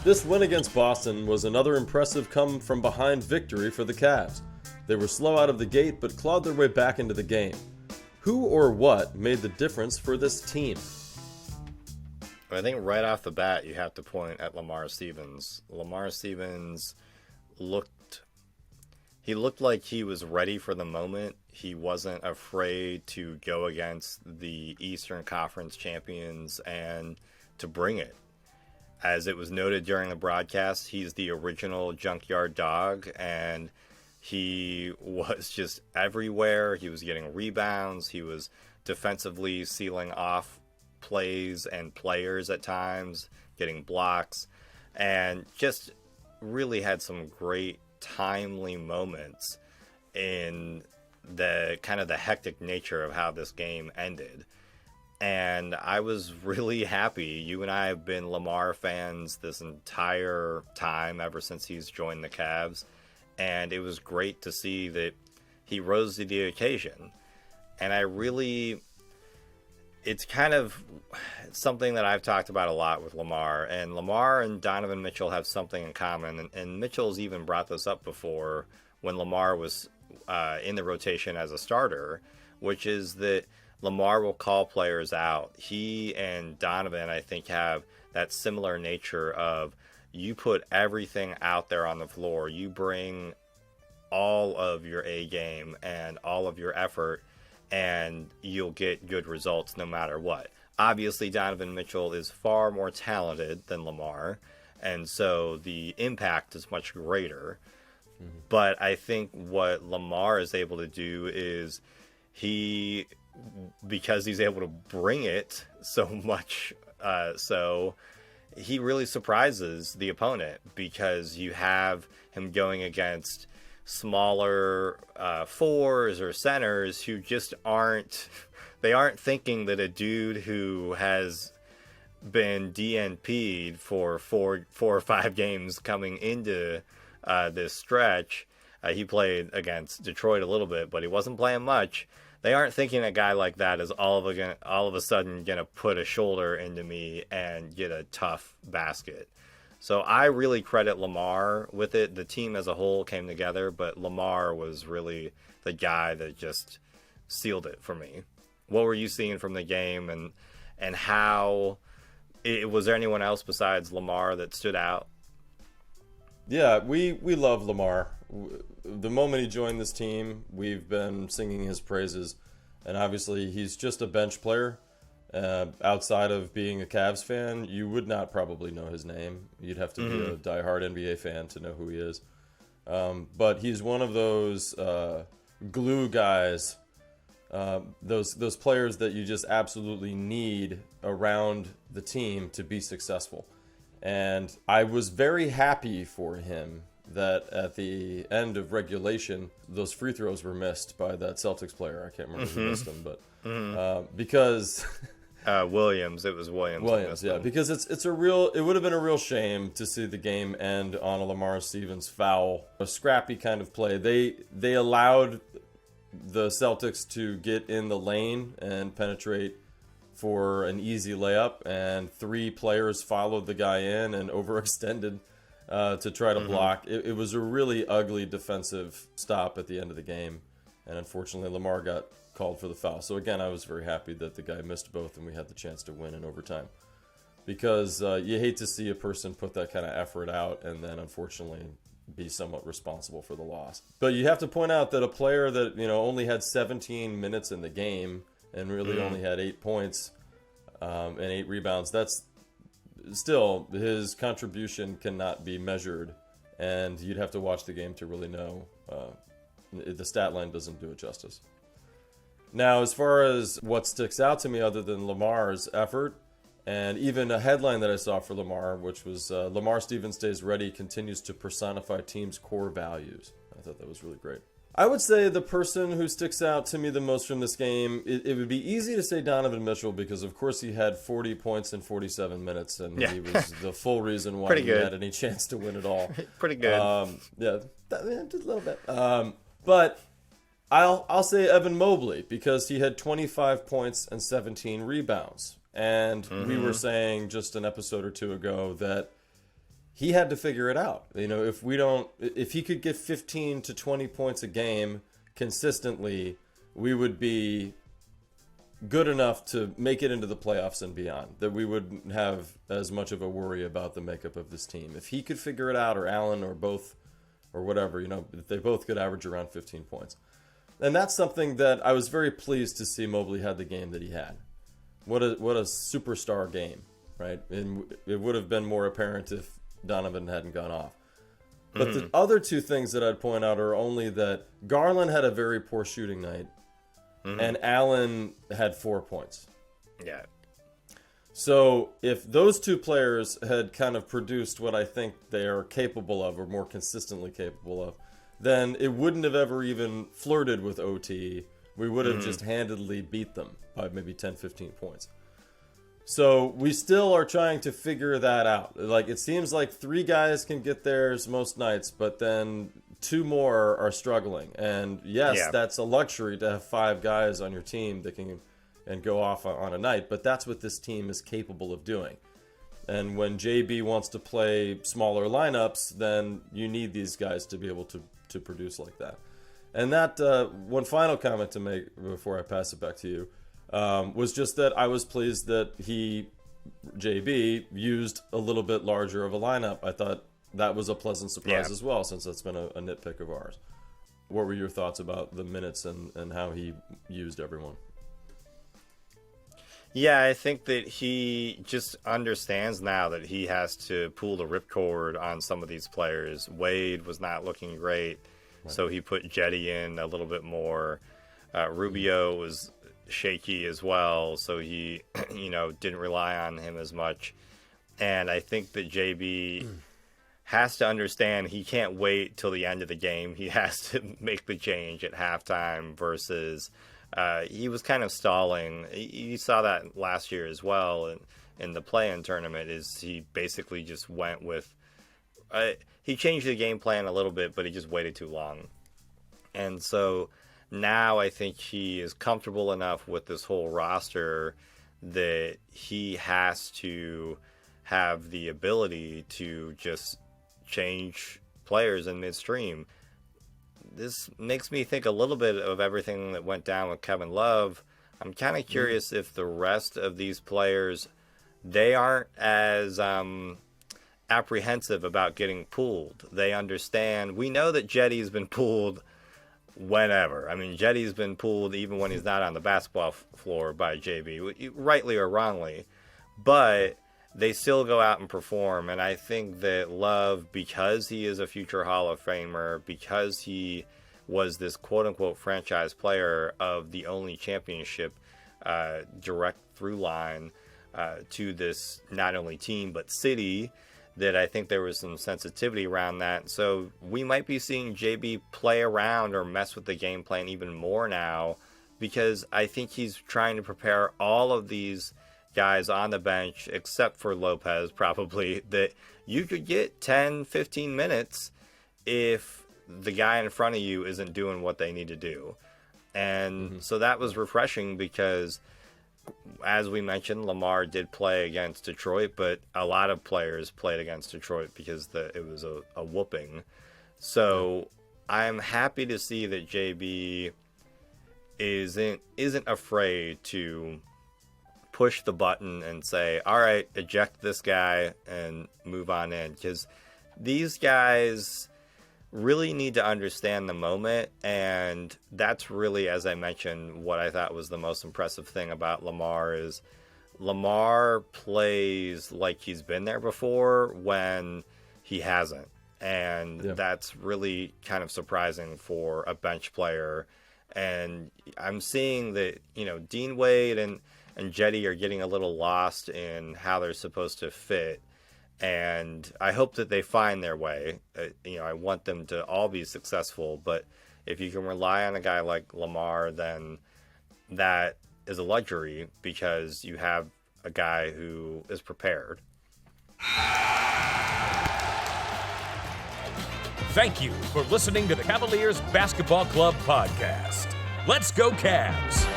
This win against Boston was another impressive come-from-behind victory for the Cavs. They were slow out of the gate, but clawed their way back into the game. Who or what made the difference for this team? I think right off the bat, you have to point at Lamar Stevens. Lamar Stevens looked like he was ready for the moment. He wasn't afraid to go against the Eastern Conference champions and to bring it. As it was noted during the broadcast, he's the original junkyard dog, and he was just everywhere. He was getting rebounds. He was defensively sealing off plays and players at times, getting blocks, and just really had some great timely moments in the kind of the hectic nature of how this game ended. And I was really happy. You and I have been Lamar fans this entire time, ever since he's joined the Cavs. And it was great to see that he rose to the occasion. And it's kind of something that I've talked about a lot with Lamar. And Lamar and Donovan Mitchell have something in common. And Mitchell's even brought this up before when Lamar was in the rotation as a starter, which is that Lamar will call players out. He and Donovan, I think, have that similar nature of you put everything out there on the floor. You bring all of your A game and all of your effort, and you'll get good results no matter what. Obviously, Donovan Mitchell is far more talented than Lamar, and so the impact is much greater. Mm-hmm. But I think what Lamar is able to do is because he's able to bring it so much, so he really surprises the opponent, because you have him going against smaller fours or centers who just aren't thinking that a dude who has been DNP'd for four or five games coming into this stretch. He played against Detroit a little bit, but he wasn't playing much. They aren't thinking a guy like that is all of a sudden going to put a shoulder into me and get a tough basket. So I really credit Lamar with it. The team as a whole came together, but Lamar was really the guy that just sealed it for me. What were you seeing from the game, and how was there anyone else besides Lamar that stood out? Yeah, we love Lamar. The moment he joined this team, we've been singing his praises, and obviously he's just a bench player. Outside of being a Cavs fan, you would not probably know his name. You'd have to be a diehard NBA fan to know who he is. But he's one of those glue guys, those players that you just absolutely need around the team to be successful. And I was very happy for him that at the end of regulation, those free throws were missed by that Celtics player. I can't remember who missed them, but because Williams, it was Williams. Williams, yeah, because it would have been a real shame to see the game end on a Lamar Stevens foul, a scrappy kind of play. They allowed the Celtics to get in the lane and penetrate for an easy layup, and three players followed the guy in and overextended to try to block. It was a really ugly defensive stop at the end of the game, and unfortunately Lamar got called for the foul. So again, I was very happy that the guy missed both and we had the chance to win in overtime, because you hate to see a person put that kind of effort out and then unfortunately be somewhat responsible for the loss. But you have to point out that a player that only had 17 minutes in the game and really only had 8 points and 8 rebounds, that's still, his contribution cannot be measured, and you'd have to watch the game to really know. The stat line doesn't do it justice. Now, as far as what sticks out to me other than Lamar's effort, and even a headline that I saw for Lamar, which was Lamar Stevens stays ready, continues to personify team's core values. I thought that was really great. I would say the person who sticks out to me the most from this game, it would be easy to say Donovan Mitchell, because of course he had 40 points in 47 minutes, and he was the full reason why he had any chance to win at all. Pretty good. Just a little bit. But I'll say Evan Mobley, because he had 25 points and 17 rebounds. And we were saying just an episode or two ago that he had to figure it out. If he could get 15 to 20 points a game consistently, we would be good enough to make it into the playoffs and beyond, that we wouldn't have as much of a worry about the makeup of this team. If he could figure it out, or Allen, or both, or whatever, if they both could average around 15 points. And that's something that I was very pleased to see Mobley had the game that he had. What a superstar game, right? And it would have been more apparent if Donovan hadn't gone off. But the other two things that I'd point out are only that Garland had a very poor shooting night, and Allen had 4 points. Yeah. So if those two players had kind of produced what I think they are capable of, or more consistently capable of, then it wouldn't have ever even flirted with OT. We would have just handedly beat them by maybe 10, 15 points. So we still are trying to figure that out. Like, it seems like 3 guys can get theirs most nights, but then 2 more are struggling. And yes, that's a luxury to have 5 guys on your team that can and go off on a night, but that's what this team is capable of doing. And when JB wants to play smaller lineups, then you need these guys to be able to produce like that. And that one final comment to make before I pass it back to you was just that I was pleased that JB, used a little bit larger of a lineup. I thought that was a pleasant surprise as well, since that's been a nitpick of ours. What were your thoughts about the minutes and how he used everyone? Yeah, I think that he just understands now that he has to pull the ripcord on some of these players. Wade was not looking great, so he put Jetty in a little bit more. Rubio was shaky as well, so he, didn't rely on him as much. And I think that JB has to understand he can't wait till the end of the game. He has to make the change at halftime versus... he was kind of stalling. You saw that last year as well in the play-in tournament. Is he basically just went with he changed the game plan a little bit, but he just waited too long. And so now I think he is comfortable enough with this whole roster that he has to have the ability to just change players in midstream. This makes me think a little bit of everything that went down with Kevin Love. I'm kind of curious if the rest of these players, they aren't as apprehensive about getting pulled. They understand. We know that Jetty's been pulled whenever. I mean, Jetty's been pulled even when he's not on the basketball floor by JB, rightly or wrongly. But they still go out and perform. And I think that Love, because he is a future Hall of Famer, because he was this quote-unquote franchise player of the only championship direct through line to this not only team but city, that I think there was some sensitivity around that. So we might be seeing JB play around or mess with the game plan even more now, because I think he's trying to prepare all of these guys on the bench, except for Lopez probably, that you could get 10, 15 minutes if the guy in front of you isn't doing what they need to do. And so that was refreshing because, as we mentioned, Lamar did play against Detroit, but a lot of players played against Detroit because it was a whooping. So I'm happy to see that JB isn't afraid to push the button and say, all right, eject this guy and move on in, because these guys really need to understand the moment. And that's really, as I mentioned, what I thought was the most impressive thing about Lamar is Lamar plays like he's been there before when he hasn't. And that's really kind of surprising for a bench player. And I'm seeing that, Dean Wade and Jetty are getting a little lost in how they're supposed to fit. And I hope that they find their way. I want them to all be successful. But if you can rely on a guy like Lamar, then that is a luxury because you have a guy who is prepared. Thank you for listening to the Cavaliers Basketball Club podcast. Let's go Cavs!